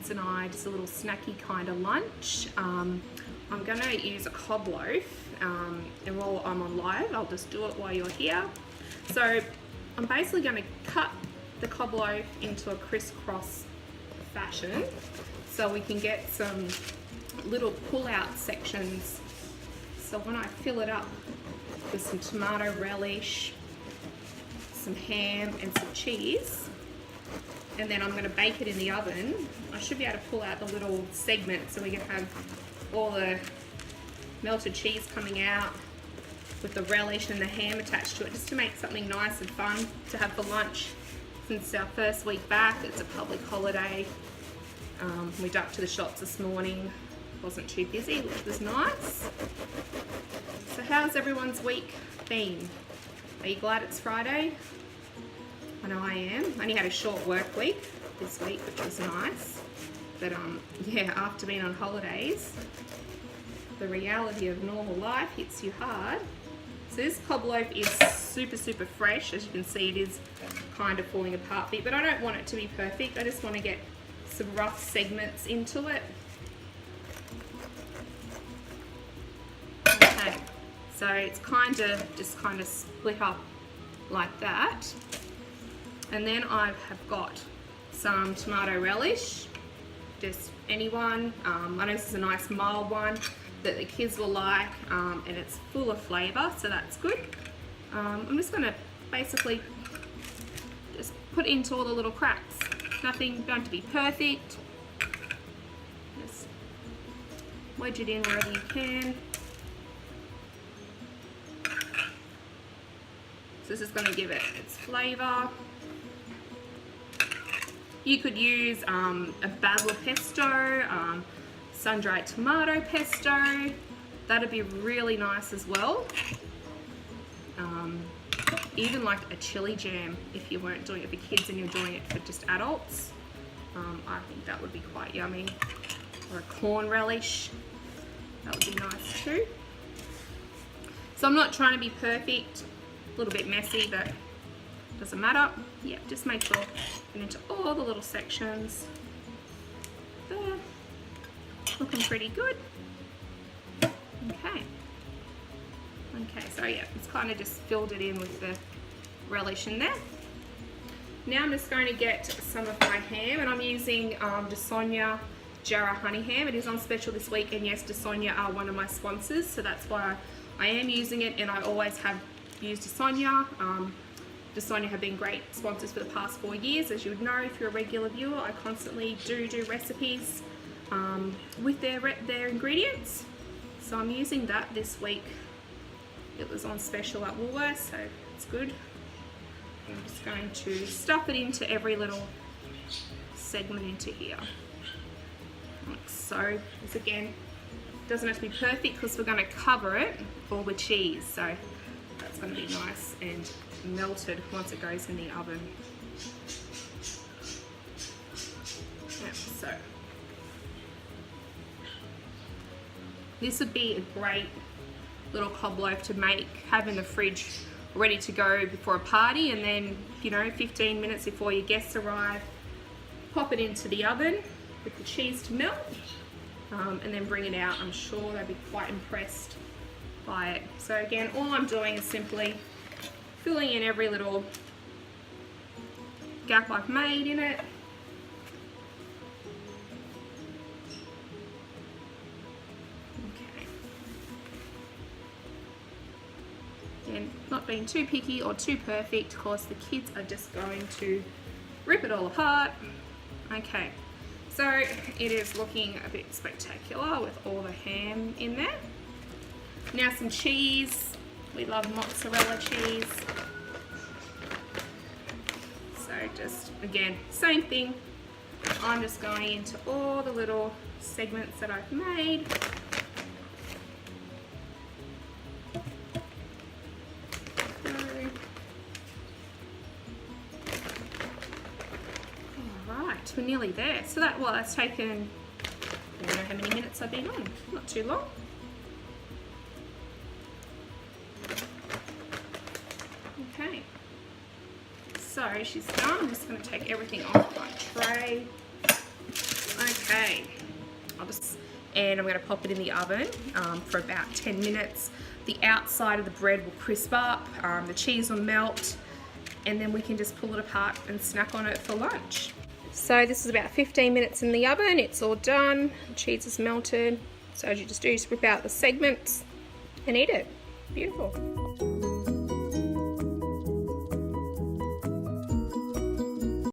kids and I, just a little snacky kind of lunch. I'm going to use a cob loaf, and while I'm on live, I'll just do it while you're here. So I'm basically going to cut the cob loaf into a crisscross fashion so we can get some little pull-out sections. So when I fill it up with some tomato relish, some ham and some cheese, and then I'm going to bake it in the oven, I should be able to pull out the little segments so we can have all the melted cheese coming out with the relish and the ham attached to it, just to make something nice and fun to have for lunch. Since our first week back, it's a public holiday. We ducked to the shops this morning, wasn't too busy, which was nice. So how's everyone's week been? Are you glad it's Friday? I know I am. I only had a short work week this week, which was nice. But yeah, after being on holidays, the reality of normal life hits you hard. So this cob loaf is super, super fresh. As you can see, it is kind of falling apart a bit, but I don't want it to be perfect. I just want to get some rough segments into it. Okay, so it's just kind of split up like that. And then I have got some tomato relish, just anyone. I know this is a nice mild one that the kids will like, and it's full of flavour, so that's good. I'm just going to basically just put it into all the little cracks. Nothing going to be perfect. Just wedge it in wherever you can. So this is going to give it its flavour. You could use a basil pesto, sun-dried tomato pesto. That'd be really nice as well. Even like a chili jam if you weren't doing it for kids and you're doing it for just adults. I think that would be quite yummy. Or a corn relish. That would be nice too. So I'm not trying to be perfect. A little bit messy, but doesn't matter. Yeah, just make sure get into all the little sections. There. Looking pretty good. Okay. Okay, so yeah, it's kind of just filled it in with the relish in there. Now I'm just going to get some of my ham, and I'm using DeSonia Jarrah honey ham. It is on special this week, and yes, DeSonia are one of my sponsors, so that's why I am using it, and I always have used DeSonia. DeSonia have been great sponsors for the past 4 years. As you would know, if you're a regular viewer, I constantly do recipes with their ingredients. So I'm using that this week. It was on special at Woolworths, so it's good. I'm just going to stuff it into every little segment into here. Like so. This again doesn't have to be perfect because we're going to cover it all with cheese. So that's going to be nice and melted once it goes in the oven. Yeah, so this would be a great little cob loaf to have in the fridge ready to go before a party, and then 15 minutes before your guests arrive, pop it into the oven with the cheese to melt, and then bring it out. I'm sure they'll be quite impressed by it. So again, all I'm doing is simply filling in every little gap I've made in it. And not being too picky or too perfect, of course the kids are just going to rip it all apart. Okay, so it is looking a bit spectacular with all the ham in there. Now some cheese. We love mozzarella cheese. So just, again, same thing. I'm just going into all the little segments that I've made. Alright, we're nearly there. So that's taken, I don't know how many minutes I've been on. Not too long. Okay, so she's done. I'm just going to take everything off my tray. Okay, and I'm going to pop it in the oven for about 10 minutes. The outside of the bread will crisp up, the cheese will melt, and then we can just pull it apart and snack on it for lunch. So this is about 15 minutes in the oven. It's all done. The cheese is melted. So as you just do, just rip out the segments and eat it. Beautiful.